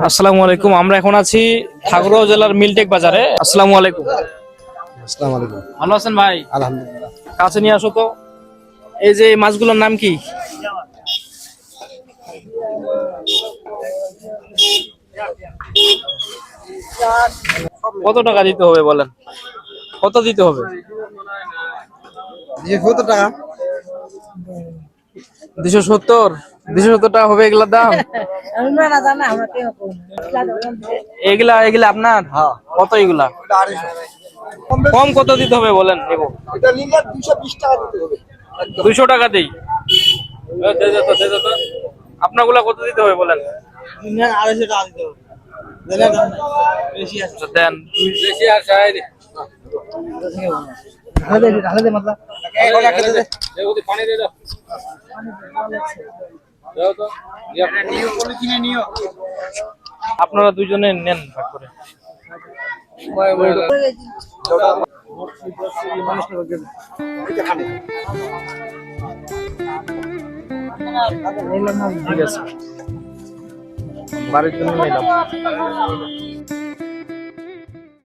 আসসালামু আলাইকুম। আমরা এখন আছি ঠাকুরগাঁও জেলার মিলটেক বাজারে। আসসালামু আলাইকুম। আসসালামু আলাইকুম। ভালো আছেন ভাই? আলহামদুলিল্লাহ। কাছে নিয়ে আসো তো। এই যে এই মাছগুলোর নাম কি? কত টাকা দিতে হবে বলেন? কত দিতে হবে? 270 টাকা। 270। 270 টাকা হবে এগুলার দাম? এগুলা এগুলা আপনার? হ্যাঁ। কত এগুলা? এটা 250। কম কত দিতে হবে বলেন? নেব এটা নিলে 220 টাকা দিতে হবে। 200 টাকা দেই। আপনাগুলা কত দিতে হবে বলেন? 250 টাকা দিতে হবে। দিলে বেশি আছে। আচ্ছা, দেন। বেশি আর চাই রে। ঢালে দে মাতলা। এখন একটা দে। পানি দে দাও। দাও তো। নিও পলিথিনে নিও। আপনারা দুইজনে নেন ভাগ করে। ঠিক আছে, বাড়ির জন্য নিলাম।